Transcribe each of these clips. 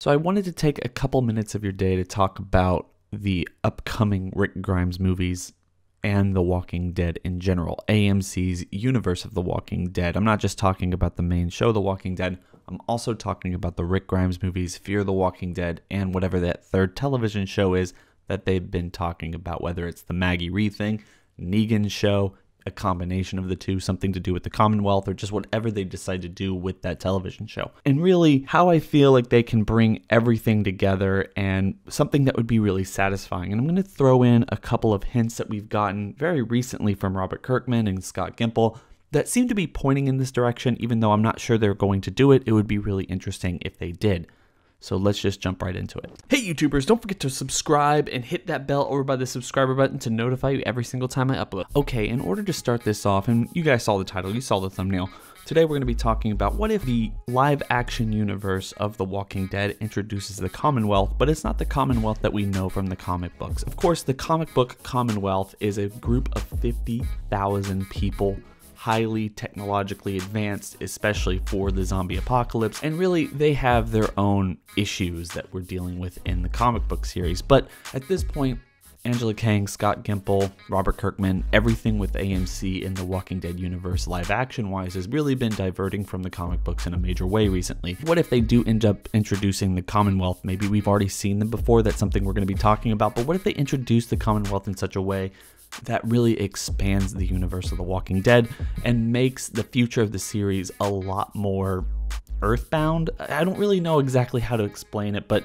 So I wanted to take a couple minutes of your day to talk about the upcoming Rick Grimes movies and The Walking Dead in general, AMC's universe of The Walking Dead. I'm not just talking about the main show, The Walking Dead. I'm also talking about the Rick Grimes movies, Fear the Walking Dead, and whatever that third television show is that they've been talking about, whether it's the Maggie Ree thing, Negan's show, a combination of the two, something to do with the Commonwealth, or just whatever they decide to do with that television show. And really, how I feel like they can bring everything together and something that would be really satisfying. And I'm going to throw in a couple of hints that we've gotten very recently from Robert Kirkman and Scott Gimple that seem to be pointing in this direction, even though I'm not sure they're going to do it. It would be really interesting if they did. So let's just jump right into it. Hey YouTubers, don't forget to subscribe and hit that bell over by the subscriber button to notify you every single time I upload. Okay, in order to start this off, and you guys saw the title, you saw the thumbnail, today we're going to be talking about what if the live action universe of The Walking Dead introduces the Commonwealth, but it's not the Commonwealth that we know from the comic books. Of course, the comic book Commonwealth is a group of 50,000 people, highly technologically advanced, especially for the zombie apocalypse, and really they have their own issues that we're dealing with in the comic book series. But at this point, Angela Kang, Scott Gimple, Robert Kirkman, everything with AMC in the Walking Dead universe live action wise has really been diverting from the comic books in a major way recently. What if they do end up introducing the Commonwealth? Maybe we've already seen them before, that's something we're going to be talking about, but what if they introduce the Commonwealth in such a way that really expands the universe of The Walking Dead and makes the future of the series a lot more earthbound? I don't really know exactly how to explain it, but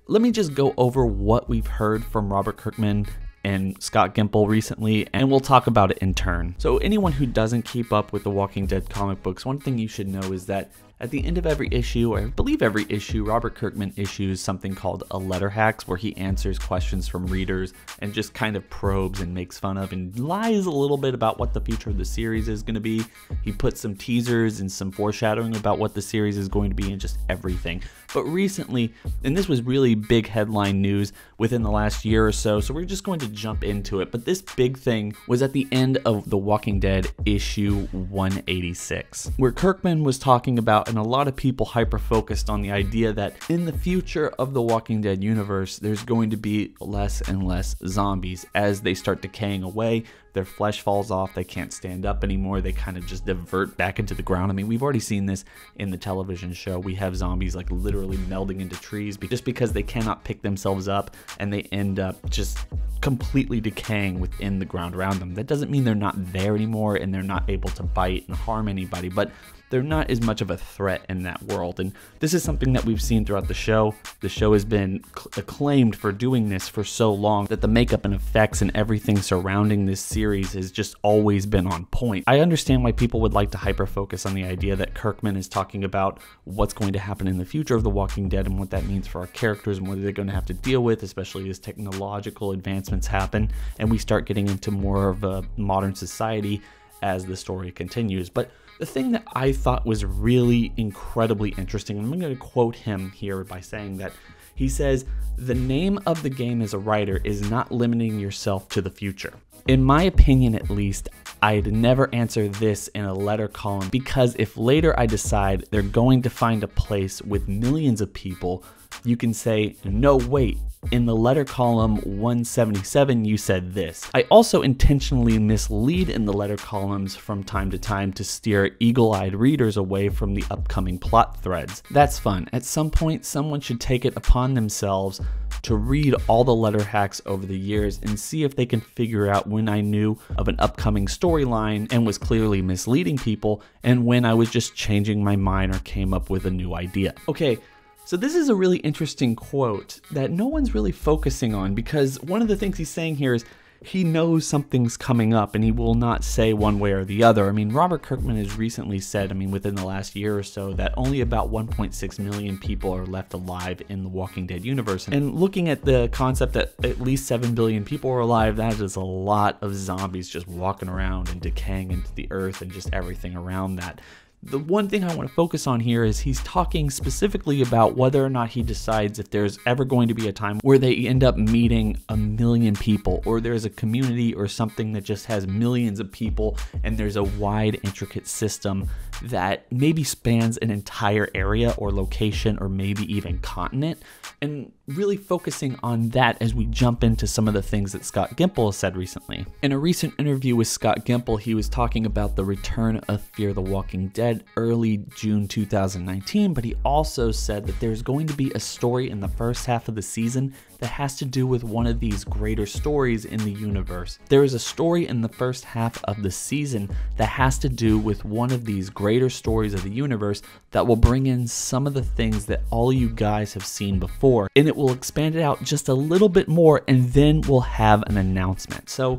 let me just go over what we've heard from Robert Kirkman and Scott Gimple recently, and we'll talk about it in turn. So anyone who doesn't keep up with the Walking Dead comic books, one thing you should know is that at the end of every issue, or I believe every issue, Robert Kirkman issues something called a letter hacks, where he answers questions from readers and just kind of probes and makes fun of and lies a little bit about what the future of the series is going to be. He puts some teasers and some foreshadowing about what the series is going to be and just everything. But recently, and this was really big headline news within the last year or so we're just going to jump into it, but this big thing was at the end of The Walking Dead issue 186, where Kirkman was talking about, and a lot of people hyper-focused on the idea that in the future of the Walking Dead universe, there's going to be less and less zombies as they start decaying away. Their flesh falls off, they can't stand up anymore, they kind of just divert back into the ground. I mean, we've already seen this in the television show. We have zombies like literally melding into trees just because they cannot pick themselves up and they end up just completely decaying within the ground around them. That doesn't mean they're not there anymore and they're not able to bite and harm anybody, but they're not as much of a threat in that world. And this is something that we've seen throughout the show. The show has been acclaimed for doing this for so long that the makeup and effects and everything surrounding this series has just always been on point. I understand why people would like to hyper focus on the idea that Kirkman is talking about what's going to happen in the future of The Walking Dead and what that means for our characters and what they're going to have to deal with, especially as technological advancements happen and we start getting into more of a modern society as the story continues. But the thing that I thought was really incredibly interesting, and I'm going to quote him here by saying that he says, "The name of the game as a writer is not limiting yourself to the future." In my opinion, at least, I'd never answer this in a letter column, because if later I decide they're going to find a place with millions of people, you can say, no, wait, in the letter column 177 you said this. I also intentionally mislead in the letter columns from time to time to steer eagle-eyed readers away from the upcoming plot threads. That's fun. At some point, someone should take it upon themselves to read all the letter hacks over the years and see if they can figure out when I knew of an upcoming storyline and was clearly misleading people, and when I was just changing my mind or came up with a new idea. Okay, so this is a really interesting quote that no one's really focusing on, because one of the things he's saying here is he knows something's coming up and he will not say one way or the other. I mean, Robert Kirkman has recently said, within the last year or so, that only about 1.6 million people are left alive in the Walking Dead universe. And looking at the concept that at least 7 billion people are alive, that is a lot of zombies just walking around and decaying into the earth and just everything around that. The one thing I want to focus on here is he's talking specifically about whether or not he decides if there's ever going to be a time where they end up meeting 1 million people, or there's a community or something that just has millions of people, and there's a wide, intricate system that maybe spans an entire area or location or maybe even continent, and really focusing on that as we jump into some of the things that Scott Gimple has said recently. In a recent interview with Scott Gimple, he was talking about the return of Fear the Walking Dead early June 2019, but he also said that there's going to be a story in the first half of the season that has to do with one of these greater stories in the universe. There is a story in the first half of the season that has to do with one of these greater stories of the universe that will bring in some of the things that all you guys have seen before, and it will expand it out just a little bit more, and then we'll have an announcement. So,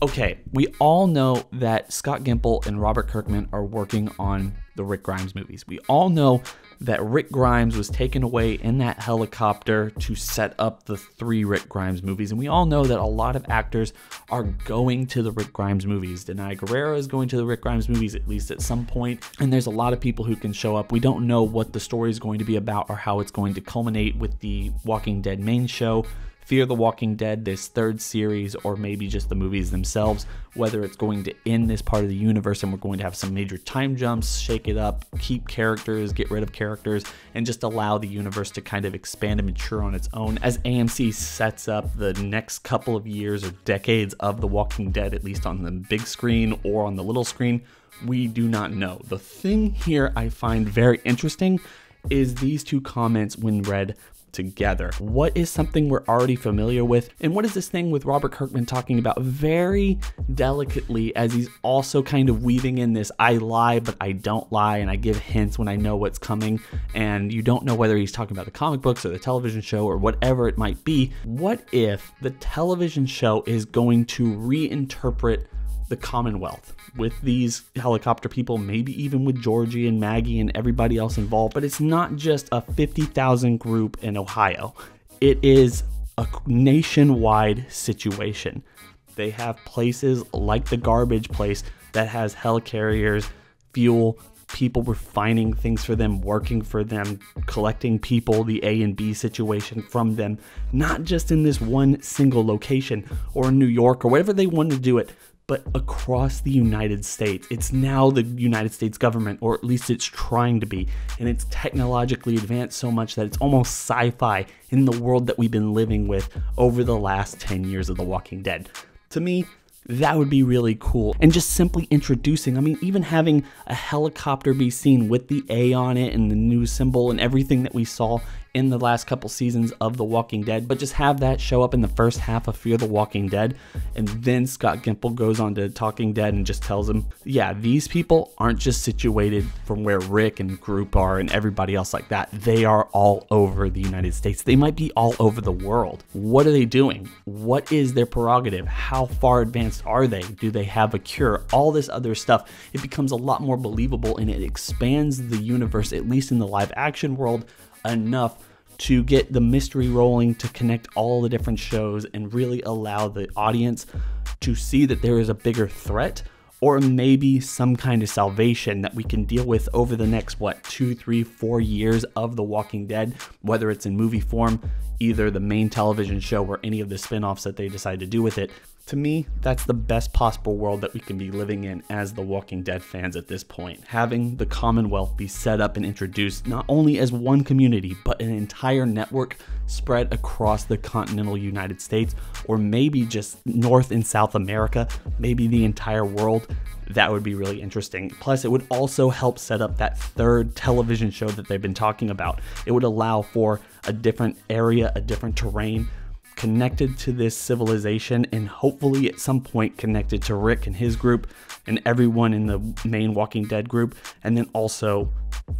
okay, we all know that Scott Gimple and Robert Kirkman are working on the Rick Grimes movies. We all know that Rick Grimes was taken away in that helicopter to set up the 3 Rick Grimes movies, and we all know that a lot of actors are going to the Rick Grimes movies. Denai Guerrero is going to the Rick Grimes movies at least at some point, and there's a lot of people who can show up. We don't know what the story is going to be about or how it's going to culminate with the Walking Dead main show, Fear the Walking Dead, this 3rd series, or maybe just the movies themselves, whether it's going to end this part of the universe and we're going to have some major time jumps, shake it up, keep characters, get rid of characters, and just allow the universe to kind of expand and mature on its own as AMC sets up the next couple of years or decades of The Walking Dead, at least on the big screen or on the little screen. We do not know. The thing here I find very interesting is these 2 comments when read together. What is something we're already familiar with, and what is this thing with Robert Kirkman talking about very delicately as he's also kind of weaving in this I lie but I don't lie, and I give hints when I know what's coming, and you don't know whether he's talking about the comic books or the television show or whatever it might be. What if the television show is going to reinterpret the Commonwealth with these helicopter people, maybe even with Georgie and Maggie and everybody else involved, but it's not just a 50,000 group in Ohio. It is a nationwide situation. They have places like the garbage place that has helicarriers, fuel, people refining things for them, working for them, collecting people, the A and B situation from them, not just in this one single location or in New York or whatever they want to do it, but across the United States. It's now the United States government, or at least it's trying to be, and it's technologically advanced so much that it's almost sci-fi in the world that we've been living with over the last 10 years of The Walking Dead. To me, that would be really cool. And just simply introducing, I mean, even having a helicopter be seen with the A on it and the new symbol and everything that we saw in the last couple seasons of The Walking Dead, but just have that show up in the first half of Fear the Walking Dead, and then Scott Gimple goes on to Talking Dead and just tells him, yeah, these people aren't just situated from where Rick and group are and everybody else like that. They are all over the United States. They might be all over the world. What are they doing? What is their prerogative? How far advanced are they? Do they have a cure? All this other stuff. It becomes a lot more believable, and it expands the universe, at least in the live action world, enough to get the mystery rolling, to connect all the different shows and really allow the audience to see that there is a bigger threat, or maybe some kind of salvation that we can deal with over the next, 2, 3, 4 years of The Walking Dead, whether it's in movie form, either the main television show or any of the spin-offs that they decide to do with it. To me, that's the best possible world that we can be living in as The Walking Dead fans at this point. Having the Commonwealth be set up and introduced not only as one community, but an entire network spread across the continental United States, or maybe just North and South America, maybe the entire world. That would be really interesting. Plus, it would also help set up that 3rd television show that they've been talking about. It would allow for a different area, a different terrain, connected to this civilization, and hopefully at some point connected to Rick and his group and everyone in the main Walking Dead group, and then also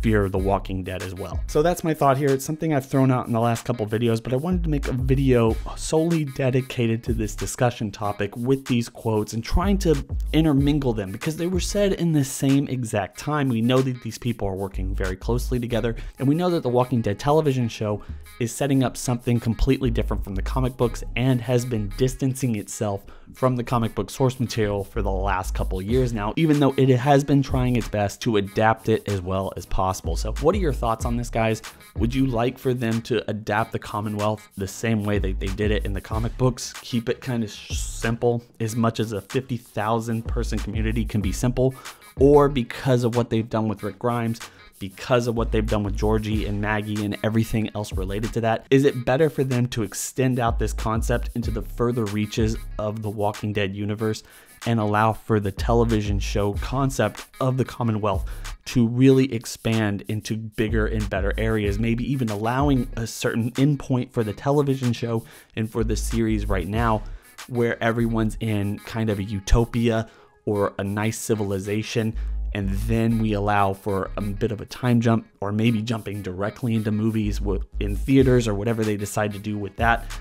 Fear the Walking Dead as well. So that's my thought here. It's something I've thrown out in the last couple videos, but I wanted to make a video solely dedicated to this discussion topic with these quotes and trying to intermingle them because they were said in the same exact time. We know that these people are working very closely together, and we know that the Walking Dead television show is setting up something completely different from the comic comic books and has been distancing itself from the comic book source material for the last couple years now, even though it has been trying its best to adapt it as well as possible. So what are your thoughts on this, guys? Would you like for them to adapt the Commonwealth the same way they did it in the comic books? Keep it kind of simple, as much as a 50,000 person community can be simple, or because of what they've done with Rick Grimes, because of what they've done with Georgie and Maggie and everything else related to that, is it better for them to extend out this concept into the further reaches of the Walking Dead universe and allow for the television show concept of the Commonwealth to really expand into bigger and better areas, maybe even allowing a certain endpoint for the television show and for the series right now, where everyone's in kind of a utopia or a nice civilization, and then we allow for a bit of a time jump, or maybe jumping directly into movies in theaters or whatever they decide to do with that.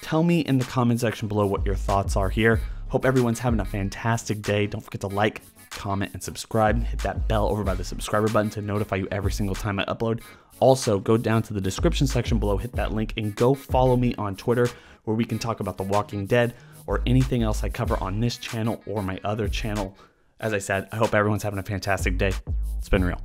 Tell me in the comment section below what your thoughts are here. Hope everyone's having a fantastic day. Don't forget to like, comment, and subscribe. Hit that bell over by the subscriber button to notify you every single time I upload. Also, go down to the description section below, hit that link, and go follow me on Twitter, where we can talk about The Walking Dead or anything else I cover on this channel or my other channel. As I said, I hope everyone's having a fantastic day. It's been real.